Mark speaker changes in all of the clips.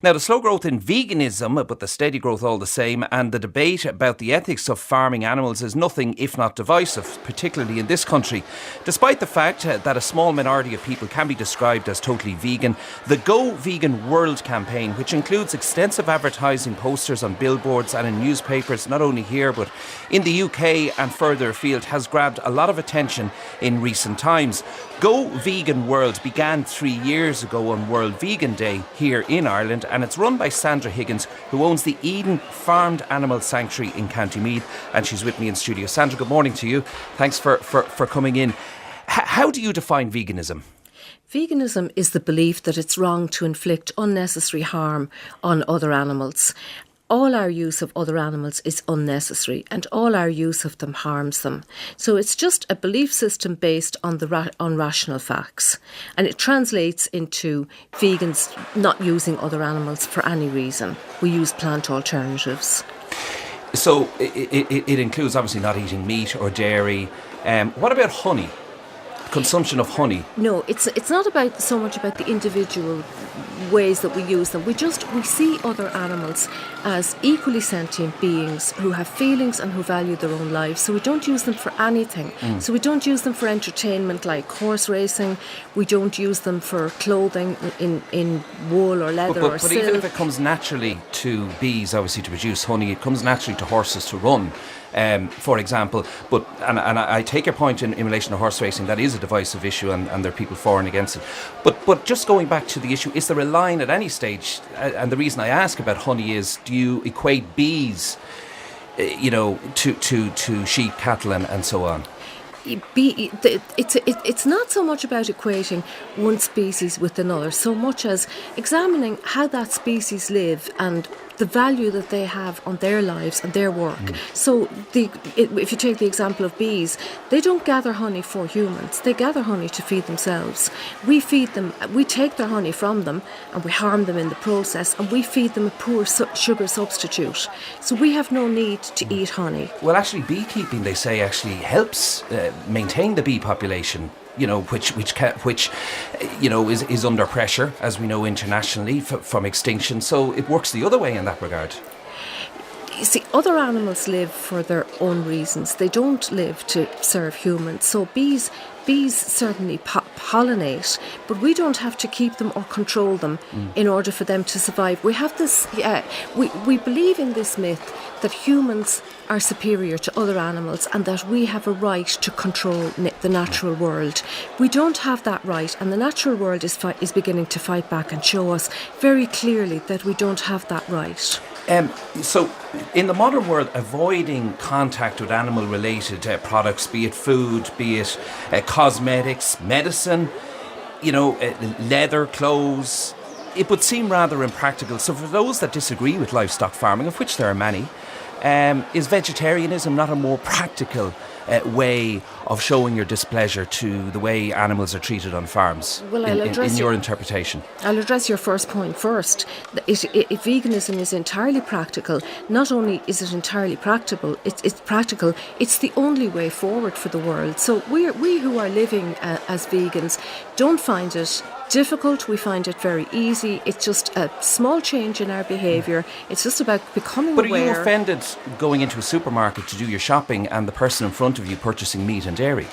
Speaker 1: Now, the slow growth in veganism, but the steady growth all the same, and the debate about the ethics of farming animals is nothing if not divisive, particularly in this country. Despite the fact that a small minority of people can be described as totally vegan, the Go Vegan World campaign, which includes extensive advertising posters on billboards and in newspapers, not only here but in the UK and further afield, has grabbed a lot of attention in recent times. Go Vegan World began 3 years ago on World Vegan Day here in Ireland, and it's run by Sandra Higgins, who owns the Eden Farmed Animal Sanctuary in County Meath, and she's with me in studio. Sandra, good morning to you. Thanks for coming in. How do you define veganism?
Speaker 2: Veganism is the belief that it's wrong to inflict unnecessary harm on other animals. All our use of other animals is unnecessary, and all our use of them harms them. So it's just a belief system based on on rational facts, and it translates into vegans not using other animals for any reason. We use plant alternatives.
Speaker 1: So it includes obviously not eating meat or dairy. What about honey? Consumption of honey?
Speaker 2: No, it's not about so much about the individual ways that we use them. We see other animals as equally sentient beings who have feelings and who value their own lives. So we don't use them for anything. So we don't use them for entertainment like horse racing. We don't use them for clothing in wool or leather or silk.
Speaker 1: But even if it comes naturally to bees, obviously, to produce honey, it comes naturally to horses to run. For example, and I take your point in relation to horse racing. That is a divisive issue, and there are people for and against it. But just going back to the issue, is there a line at any stage? And the reason I ask about honey is, do you equate bees, to sheep, cattle, and so on?
Speaker 2: It's not so much about equating one species with another, so much as examining how that species live and the value that they have on their lives and their work. So if you take the example of bees, they don't gather honey for humans. They gather honey to feed themselves. We feed them, we take their honey from them and we harm them in the process, and we feed them a poor sugar substitute. So we have no need to eat honey.
Speaker 1: Well, actually, beekeeping, they say, actually helps maintain the bee population. Which is under pressure, as we know internationally, from extinction. So it works the other way in that regard.
Speaker 2: You see, other animals live for their own reasons. They don't live to serve humans. So bees certainly pollinate, but we don't have to keep them or control them in order for them to survive. We have this, we believe in this myth that humans are superior to other animals and that we have a right to control the natural world. We don't have that right, and the natural world is beginning to fight back and show us very clearly that we don't have that right.
Speaker 1: So, in the modern world, avoiding contact with animal-related products, be it food, be it cosmetics, medicine, leather, clothes, it would seem rather impractical. So, for those that disagree with livestock farming, of which there are many, is vegetarianism not a more practical way of showing your displeasure to the way animals are treated on farms?
Speaker 2: Well,
Speaker 1: in your interpretation.
Speaker 2: I'll address your first point first. If veganism is entirely practical, not only is it entirely practical, it's practical, it's the only way forward for the world. So we who are living as vegans don't find it difficult. We find it very easy. It's just a small change in our behaviour. It's just about becoming aware.
Speaker 1: But are you offended going into a supermarket to do your shopping and the person in front of you purchasing meat and dairy?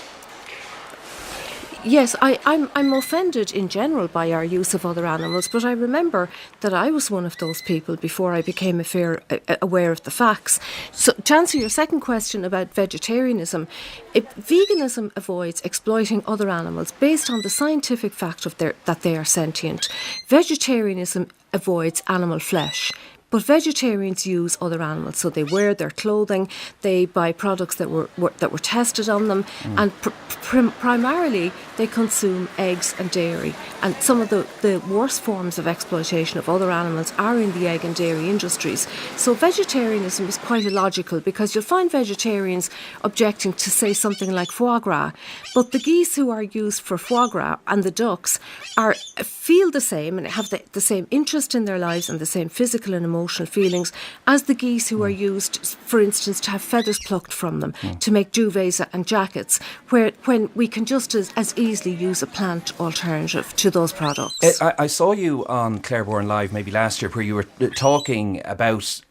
Speaker 2: Yes, I'm offended in general by our use of other animals, but I remember that I was one of those people before I became aware of the facts. So to answer your second question about vegetarianism, veganism avoids exploiting other animals based on the scientific fact that they are sentient. Vegetarianism avoids animal flesh. But vegetarians use other animals, so they wear their clothing, they buy products that were tested on them, and primarily they consume eggs and dairy. And some of the worst forms of exploitation of other animals are in the egg and dairy industries. So vegetarianism is quite illogical, because you'll find vegetarians objecting to, say, something like foie gras, but the geese who are used for foie gras and the ducks feel the same and have the same interest in their lives and the same physical and emotional emotional feelings, as the geese who are used, for instance, to have feathers plucked from them to make duvets and jackets, when we can just as easily use a plant alternative to those products.
Speaker 1: I saw you on Clareborn Live maybe last year where you were talking about,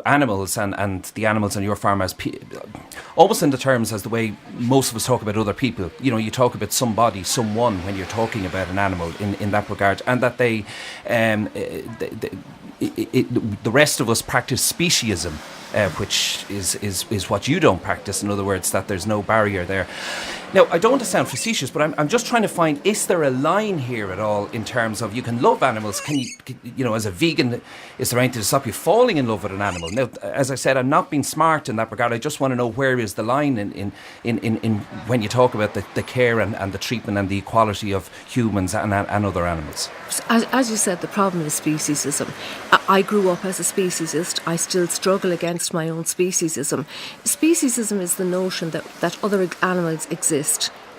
Speaker 1: animals and the animals on your farm as almost in the terms as the way most of us talk about other people. You talk about somebody, someone when you're talking about an animal in that regard, and that the rest of us practice speciesism, which is what you don't practice. In other words, that there's no barrier there. Now, I don't want to sound facetious, but I'm just trying to find, is there a line here at all in terms of you can love animals? Can you, as a vegan, is there anything to stop you falling in love with an animal? Now, as I said, I'm not being smart in that regard. I just want to know, where is the line in when you talk about the care and the treatment and the equality of humans and other animals?
Speaker 2: As you said, the problem is speciesism. I grew up as a speciesist. I still struggle against my own speciesism. Speciesism is the notion that other animals exist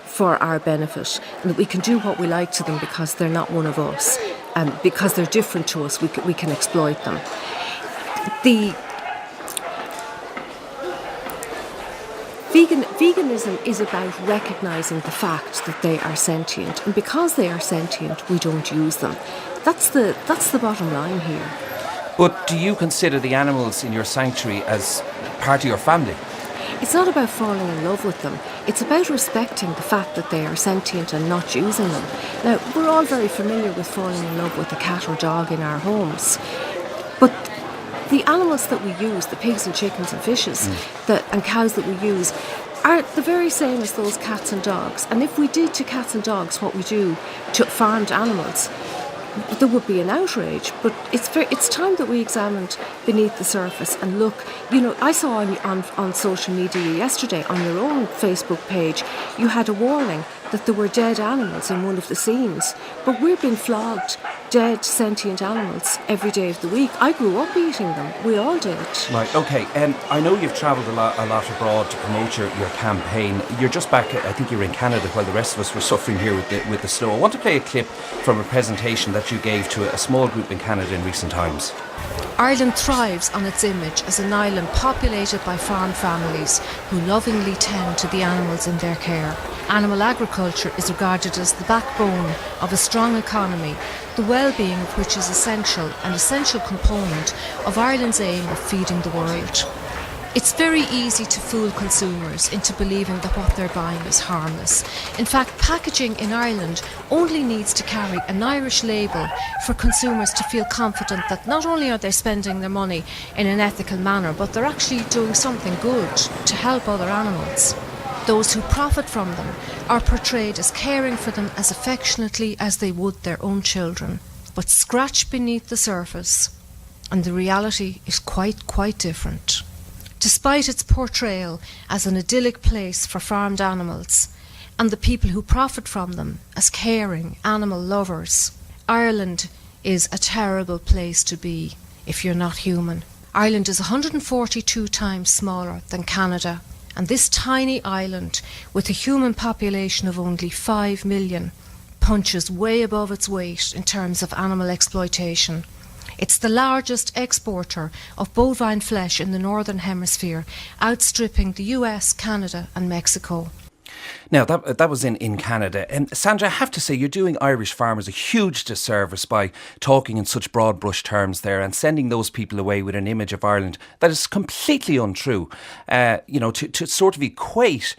Speaker 2: for our benefit, and that we can do what we like to them because they're not one of us, and because they're different to us, we can exploit them. Veganism is about recognising the fact that they are sentient, and because they are sentient, we don't use them. That's the bottom line here.
Speaker 1: But do you consider the animals in your sanctuary as part of your family?
Speaker 2: It's not about falling in love with them. It's about respecting the fact that they are sentient and not using them. Now, we're all very familiar with falling in love with a cat or dog in our homes. But the animals that we use, the pigs and chickens and fishes and cows that we use, are the very same as those cats and dogs. And if we did to cats and dogs what we do to farmed animals, there would be an outrage. But it's time that we examined beneath the surface and look. I saw on social media yesterday, on your own Facebook page, you had a warning that there were dead animals in one of the scenes. But we're being flogged dead sentient animals every day of the week. I grew up eating them. We all did. Right,
Speaker 1: okay. I know you've travelled a lot abroad to promote your campaign. You're just back, I think you were in Canada while the rest of us were suffering here with the snow. I want to play a clip from a presentation that you gave to a small group in Canada in recent times.
Speaker 3: Ireland thrives on its image as an island populated by farm families who lovingly tend to the animals in their care. Animal agriculture is regarded as the backbone of a strong economy, the well-being of which is an essential component of Ireland's aim of feeding the world. It's very easy to fool consumers into believing that what they're buying is harmless. In fact, packaging in Ireland only needs to carry an Irish label for consumers to feel confident that not only are they spending their money in an ethical manner, but they're actually doing something good to help other animals. Those who profit from them are portrayed as caring for them as affectionately as they would their own children. But scratch beneath the surface, and the reality is quite different. Despite its portrayal as an idyllic place for farmed animals, and the people who profit from them as caring animal lovers, Ireland is a terrible place to be if you're not human. Ireland is 142 times smaller than Canada, and this tiny island, with a human population of only 5 million, punches way above its weight in terms of animal exploitation. It's the largest exporter of bovine flesh in the Northern Hemisphere, outstripping the US, Canada and Mexico.
Speaker 1: Now, that was in Canada. And Sandra, I have to say, you're doing Irish farmers a huge disservice by talking in such broad brush terms there and sending those people away with an image of Ireland that is completely untrue. To sort of equate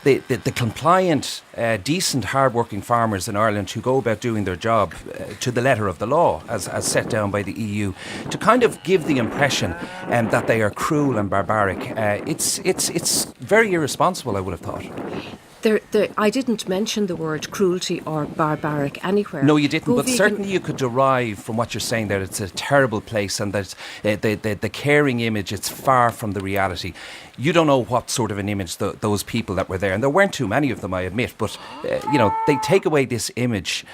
Speaker 1: the compliant, decent, hard-working farmers in Ireland who go about doing their job to the letter of the law, as set down by the EU, to kind of give the impression that they are cruel and barbaric. It's very irresponsible, I would have thought.
Speaker 2: I didn't mention the word cruelty or barbaric anywhere.
Speaker 1: No, you didn't, but certainly you could derive from what you're saying that it's a terrible place and that the caring image, it's far from the reality. You don't know what sort of an image those people that were there, and there weren't too many of them, I admit, but they take away this image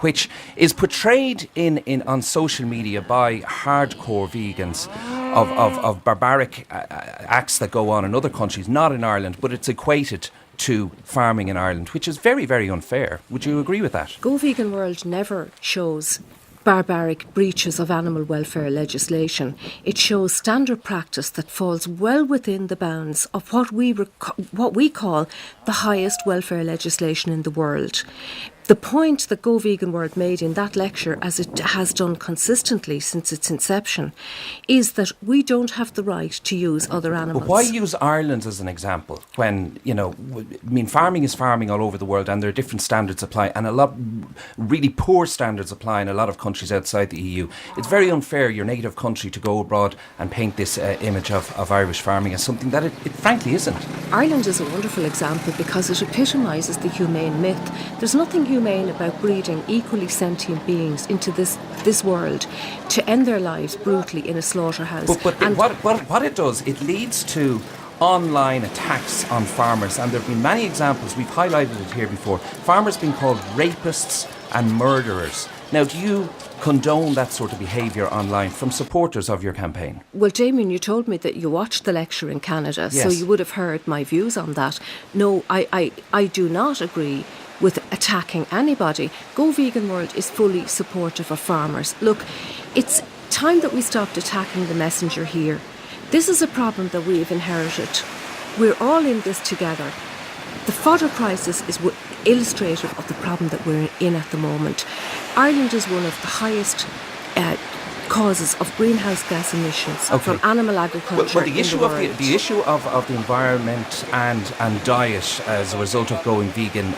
Speaker 1: which is portrayed on social media by hardcore vegans of barbaric acts that go on in other countries, not in Ireland, but it's equated to farming in Ireland, which is very, very unfair. Would you agree with that?
Speaker 2: Go Vegan World never shows barbaric breaches of animal welfare legislation. It shows standard practice that falls well within the bounds of what we call the highest welfare legislation in the world. The point that Go Vegan World made in that lecture, as it has done consistently since its inception, is that we don't have the right to use other animals.
Speaker 1: But why use Ireland as an example when, farming is farming all over the world, and there are different standards apply, and a lot really poor standards apply in a lot of countries outside the EU. It's very unfair, your native country, to go abroad and paint this image of Irish farming as something that it frankly isn't.
Speaker 2: Ireland is a wonderful example because it epitomises the humane myth. There's nothing humane about breeding equally sentient beings into this world to end their lives brutally in a slaughterhouse.
Speaker 1: But what it does, it leads to online attacks on farmers, and there have been many examples, we've highlighted it here before, farmers being called rapists and murderers. Now, do you condone that sort of behaviour online from supporters of your campaign?
Speaker 2: Well, Damien, you told me that you watched the lecture in Canada,
Speaker 1: yes.
Speaker 2: So you would have heard my views on that. No, I do not agree with attacking anybody. Go Vegan World is fully supportive of farmers. Look, it's time that we stopped attacking the messenger here. This is a problem that we've inherited. We're all in this together. The fodder crisis is illustrative of the problem that we're in at the moment. Ireland is one of the highest causes of greenhouse gas emissions from animal agriculture.
Speaker 1: Well, the issue of the environment and diet as a result of going vegan,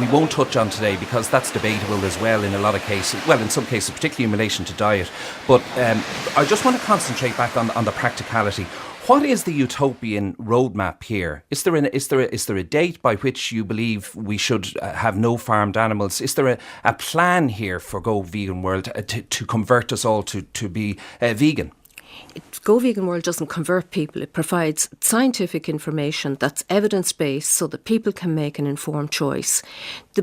Speaker 1: we won't touch on today because that's debatable as well in a lot of cases. Well, in some cases, particularly in relation to diet. But I just want to concentrate back on the practicality. What is the utopian roadmap here? Is there a date by which you believe we should have no farmed animals? Is there a plan here for Go Vegan World to convert us all to be vegan?
Speaker 2: Go Vegan World doesn't convert people. It provides scientific information that's evidence-based so that people can make an informed choice.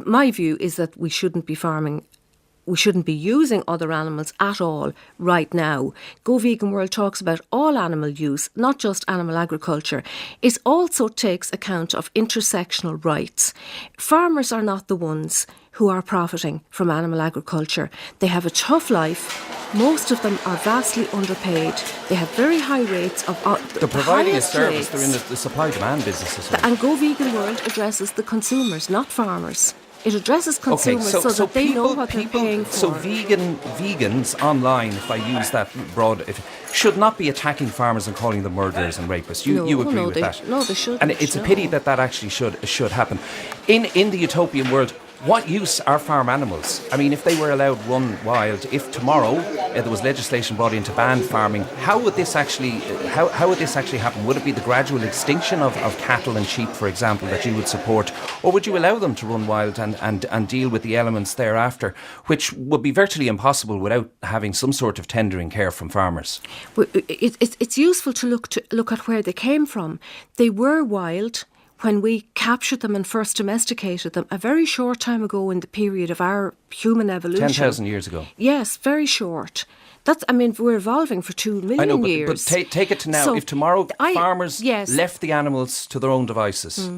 Speaker 2: My view is that we shouldn't be using other animals at all right now. Go Vegan World talks about all animal use, not just animal agriculture. It also takes account of intersectional rights. Farmers are not the ones who are profiting from animal agriculture. They have a tough life. Most of them are vastly underpaid. They have very high rates of...
Speaker 1: They're providing a service. They're in the supply-demand business as well.
Speaker 2: And Go Vegan World addresses the consumers, not farmers. It addresses consumers so that they know what they're paying for.
Speaker 1: So vegans online, if I use that broad, should not be attacking farmers and calling them murderers and rapists. You agree with that?
Speaker 2: No, they shouldn't.
Speaker 1: And it's a pity that actually should happen. In the utopian world, what use are farm animals? I mean, if they were allowed run wild, if tomorrow there was legislation brought in to ban farming, how would this actually happen? Would it be the gradual extinction of cattle and sheep, for example, that you would support? Or would you allow them to run wild and deal with the elements thereafter, which would be virtually impossible without having some sort of tendering care from farmers?
Speaker 2: Well, it's useful to look at where they came from. They were wild when we captured them and first domesticated them a very short time ago in the period of our human evolution.
Speaker 1: 10,000 years ago.
Speaker 2: Yes, very short. We're evolving for 2 million years.
Speaker 1: But take it to now.
Speaker 2: So
Speaker 1: if tomorrow farmers left the animals to their own devices,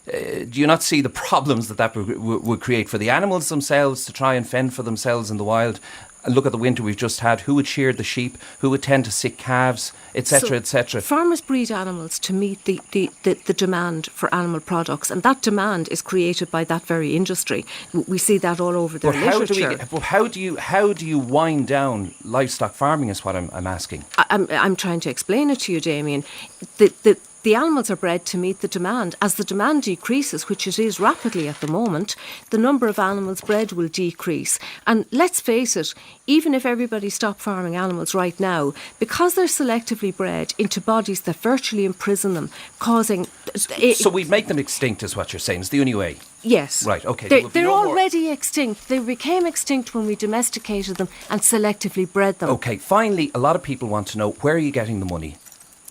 Speaker 1: do you not see the problems that would create for the animals themselves to try and fend for themselves in the wild? And look at the winter we've just had. Who would shear the sheep? Who would tend to sick calves, etc., etc.?
Speaker 2: Farmers breed animals to meet the demand for animal products, and that demand is created by that very industry. We see that all over their literature.
Speaker 1: How do you wind down livestock farming? Is what I'm asking.
Speaker 2: I'm trying to explain it to you, Damien. The animals are bred to meet the demand. As the demand decreases, which it is rapidly at the moment, the number of animals bred will decrease. And let's face it, even if everybody stopped farming animals right now, because they're selectively bred into bodies that virtually imprison them, causing...
Speaker 1: So we'd make them extinct, is what you're saying. It's the only way.
Speaker 2: Yes.
Speaker 1: Right, okay.
Speaker 2: They're already extinct. They became extinct when we domesticated them and selectively bred them.
Speaker 1: Okay, finally, a lot of people want to know, where are you getting the money?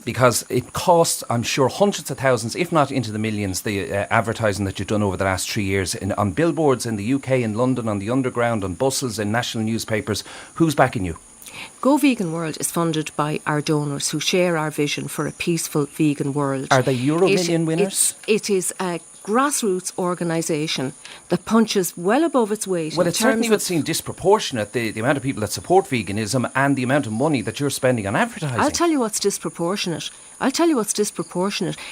Speaker 1: Because it costs, I'm sure, hundreds of thousands, if not into the millions, the advertising that you've done over the last 3 years on billboards in the UK, in London, on the underground, on buses, in national newspapers. Who's backing you?
Speaker 2: Go Vegan World is funded by our donors who share our vision for a peaceful vegan world.
Speaker 1: Are they Euro Million winners?
Speaker 2: It is grassroots organisation that punches well above its weight.
Speaker 1: Well,
Speaker 2: in
Speaker 1: it certainly
Speaker 2: terms
Speaker 1: would
Speaker 2: of,
Speaker 1: seem disproportionate, the amount of people that support veganism and the amount of money that you're spending on advertising.
Speaker 2: I'll tell you what's disproportionate.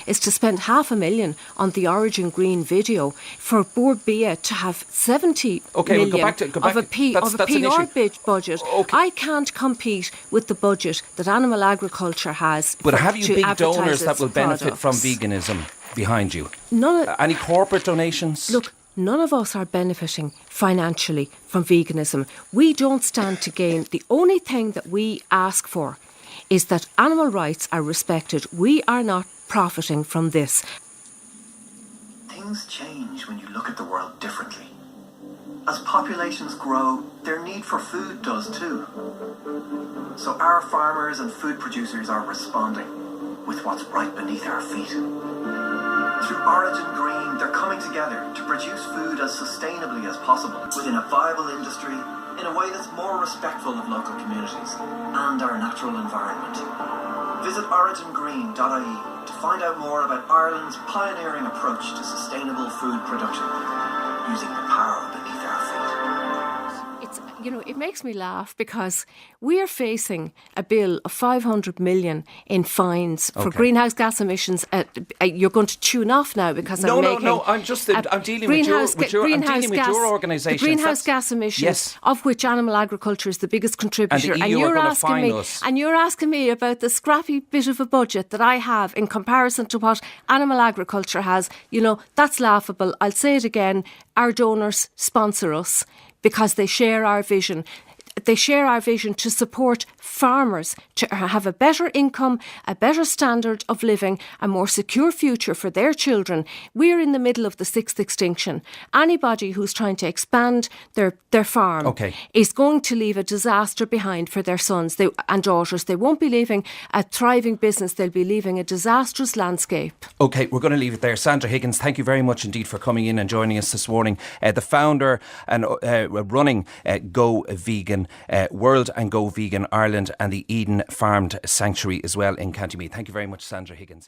Speaker 2: Is to spend $500,000 on the Origin Green video for Bord Bia to have 70 million
Speaker 1: go back
Speaker 2: of a PR budget.
Speaker 1: Okay.
Speaker 2: I can't compete with the budget that animal agriculture has.
Speaker 1: But have you
Speaker 2: to
Speaker 1: big
Speaker 2: advertise
Speaker 1: donors that
Speaker 2: its
Speaker 1: will benefit from
Speaker 2: products.
Speaker 1: veganism behind you?
Speaker 2: None of,
Speaker 1: Any corporate donations?
Speaker 2: Look, none of us are benefiting financially from veganism. We don't stand to gain. The only thing that we ask for is that animal rights are respected. We are not profiting from this.
Speaker 4: Things change when you look at the world differently. As populations grow, their need for food does too. So our farmers and food producers are responding with what's right beneath our feet. Through Origin Green, they're coming together to produce food as sustainably as possible within a viable industry in a way that's more respectful of local communities and our natural environment. Visit origingreen.ie to find out more about Ireland's pioneering approach to sustainable food production using the power beneath our feet.
Speaker 2: It makes me laugh because we are facing a bill of 500 million in fines for greenhouse gas emissions. You're going to tune off now because I'm dealing with your organisation. The greenhouse gas emissions,
Speaker 1: yes,
Speaker 2: of which animal agriculture is the biggest contributor.
Speaker 1: And the EU are going to fine us.
Speaker 2: And you're asking me about the scrappy bit of a budget that I have in comparison to what animal agriculture has. That's laughable. I'll say it again. Our donors sponsor us because they share our vision. They share our vision to support farmers to have a better income, a better standard of living, a more secure future for their children. We're in the middle of the sixth extinction. Anybody who's trying to expand their farm is going to leave a disaster behind for their sons and daughters. They won't be leaving a thriving business. They'll be leaving a disastrous landscape.
Speaker 1: OK, we're going to leave it there. Sandra Higgins, thank you very much indeed for coming in and joining us this morning. The founder and running Go Vegan World and Go Vegan Ireland and the Eden Farmed Sanctuary as well in County Meath. Thank you very much, Sandra Higgins.